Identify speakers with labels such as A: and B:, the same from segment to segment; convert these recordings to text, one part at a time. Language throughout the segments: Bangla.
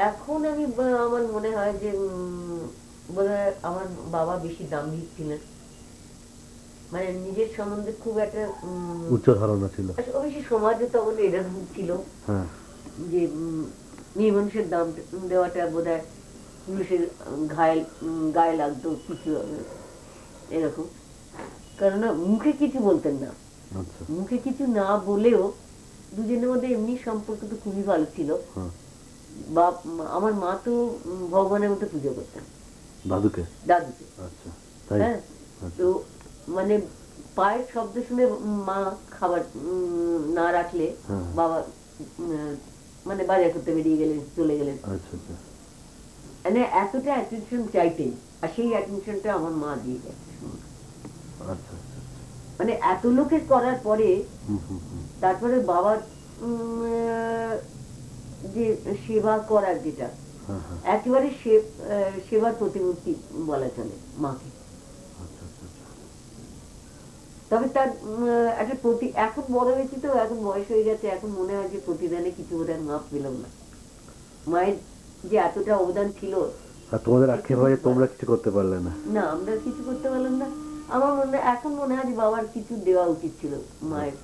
A: এখন আমি আমার মনে হয় যে বোধহয় আমার বাবা বেশি দাম্ভিক ছিলেন, মানে নিজের সম্বন্ধে খুব একটা
B: উচ্চ ধারণা ছিল।
A: অবশ্যই সমাজে তখন এরকম ছিল
B: হ্যাঁ।
A: যে মেয়ে মানুষের দাম দেওয়াটা বোধহয় পুলিশের গায়ে লাগতো কিছু এরকম, কেননা মুখে কিছু বলতেন না।
B: আচ্ছা।
A: মুখে কিছু না বলেও দুজনের মধ্যে এমনি সম্পর্ক তো খুবই ভালো ছিল।
B: হ্যাঁ।
A: বাপ আমার মা তো ভগবানের মতো পুজো করতেন
B: দাদুকে?
A: দাদুকে।
B: আচ্ছা, তাই?
A: হ্যাঁ,
B: আচ্ছা।
A: তো মানে পায়ের শব্দ শুনে মা খাবার না রাখলে
B: হ্যাঁ।
A: বাবা উম, মানে বাজার করতে বেরিয়ে গেলেন, চলে গেলেন।
B: আচ্ছা আচ্ছা।
A: মানে এতটা অ্যাটেনশন চাইতেন, আর সেই অ্যাটেনশনটা আমার মা দিয়ে গেছে।
B: আচ্ছা আচ্ছা।
A: মানে এত লোকের করার পরে তারপরে বাবার যে সেবা করার যেটা
B: হ্যাঁ হ্যাঁ।
A: একেবারে সেবার প্রতিমূর্তি বলা চলে মাকে।
B: আচ্ছা আচ্ছা আচ্ছা।
A: তবে তার একটা এখন বড় হয়েছি তো, এখন বয়স হয়ে গেছে, এখন মনে হয় যে প্রতিদানে কিছু বোধহয় মাপ পেলাম না। মায়ের যে এতটা অবদান ছিল।
B: আর তোমাদের আক্ষেপ হয় যে তোমরা কিছু করতে পারলে না?
A: না, আমরা কিছু করতে পারলাম না। আমার মনে হয় এখন মনে হয় যে বাবার কিছু দেওয়া উচিত ছিল মায়ের।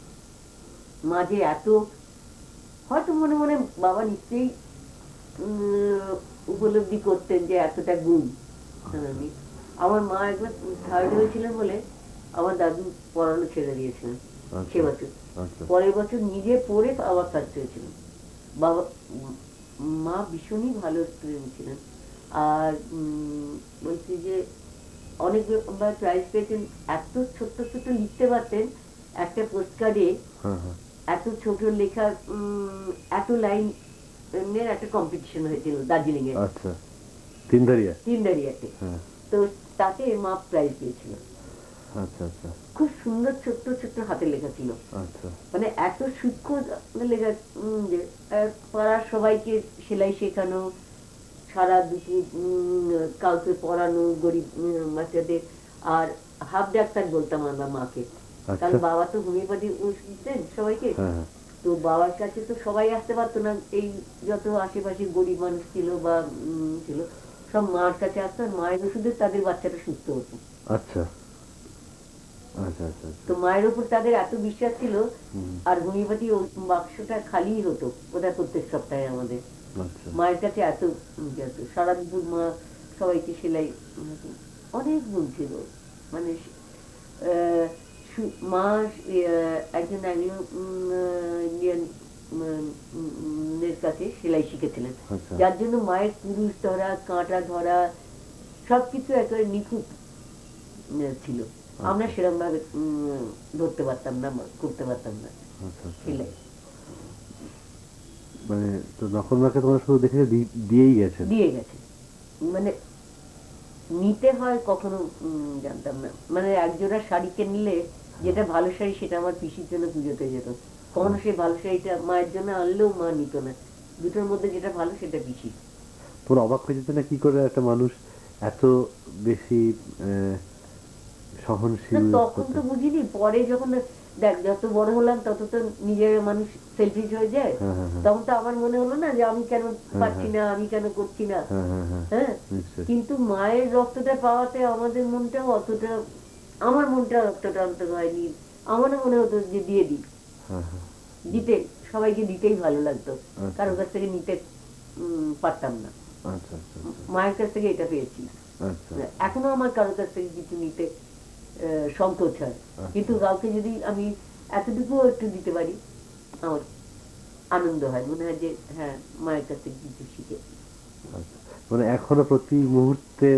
A: মা যে এত, হয়তো মনে মনে বাবা নিশ্চয়ই উপলব্ধি করতেন যে এতটা গুণ। আমার মা একবার থার্ড হয়েছিলেন বলে আমার দাদু পড়ানো ছেড়ে দিয়েছিলেন সে বছর। পরের বছর নিজে পড়ে আবার ফার্স্ট হয়েছিলেন। বাবা মা ভীষণই ভালো স্টুডেন্ট ছিলেন। আর বলছি যে অনেকবার প্রাইজ পেয়েছেন। এত ছোট্ট ছোট্ট লিখতে পারতেন একটা পোস্ট কার্ডে, এত ছোট লেখা, এত লাইন একটা কম্পিটিশন হয়েছিল দার্জিলিং এ।
B: আচ্ছা,
A: তিনদারিয়াতে। তো তাতে মা প্রাইজ পেয়েছিল।
B: আচ্ছা আচ্ছা।
A: খুব সুন্দর ছোট্ট ছোট্ট হাতের লেখা ছিল।
B: আচ্ছা।
A: মানে এত সূক্ষ্ম লেখা যে পাড়ার সবাইকে সেলাই শেখানো, সারা দুপুর কাউকে পড়ানো, গরিব বাচ্চাদের। আর হাফ ডাক্তার বলতাম আমরা মাকে, কারণ বাবা তো হোমিওপ্যাথি ওষুধ দিতেন সবাইকে। তো বাবার কাছে তো সবাই আসতে পারতো না, এই যত আশেপাশে গরিব মানুষ ছিল বা ছিল সব মার কাছে আসতো, আর মায়ের ওষুধে তাদের বাচ্চাটা সুস্থ হতো।
B: আচ্ছা আচ্ছা আচ্ছা।
A: তো মায়ের উপর তাদের এত বিশ্বাস ছিল। আর হোমিওপ্যাথি বাক্সটা খালি হতো ওটা প্রত্যেক সপ্তাহে আমাদের। মায়ের কাছে এত সারা দুপুর মা সবাইকে সেলাই, অনেক গুণ ছিল। মানে মা একজন ইন্ডিয়ান কাছে সেলাই শিখেছিলেন, যার জন্য মায়ের কুরুশ ধরা, কাঁটা ধরা সবকিছু একেবারে নিখুঁত ছিল। আমরা সেরকম ভাবে ধরতে পারতাম না, করতে পারতাম না সেলাই।
B: মানে তো নকল মাকে তোমরা শুধু দেখে দিয়ে গেছে,
A: মানে নিতে হয় কখনো জানতাম না। মানে একজোড়া শাড়িকে নিলে যেটা ভালো শাড়ি সেটা আমার পিসির জন্য পুজোতে যেত, কখনো সেই ভালো শাড়িটা মায়ের জন্য আনলেও মা নিত না। দুটোর মধ্যে যেটা ভালো সেটা পিসি।
B: পুরো অবাক হয়ে যেত না কি করে একটা মানুষ এত বেশি সহনশীল।
A: তখন তো বুঝিনি, পরে যখন দেখ যত বড় হলাম তত তো নিজের মানুষ সেলফিশ হয়ে যায়। তখন তো আমার মনে হলো না যে আমি কেন পাচ্ছি না, আমি কেন করছি না। হ্যাঁ, কিন্তু মায়ের রক্তটা পাওয়াতে আমাদের মনটাও অতটা, আমার মনটা অতটা অন্তর হয়নি। আমারও মনে হতো যে দিয়ে দিই, দিতে সবাইকে দিতেই ভালো লাগতো, কারোর কাছ থেকে নিতে পারতাম না। মায়ের কাছ থেকে এটা পেয়েছি। এখনো আমার কারোর কাছ থেকে কিছু নিতে সংকোচ হয়, কিন্তু কাউকে যদি আমি এতটুকু একটু দিতে পারি আমার আনন্দ হয়, মনে হয় যে হ্যাঁ মায়ের কাছ থেকে কিছু শিখেছি।
B: মানে এখনো প্রতি মুহূর্তে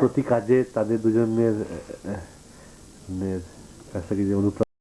B: প্রতি কাজে তাদের দুজনের কাছ থেকে যে অনুপ্রাণিত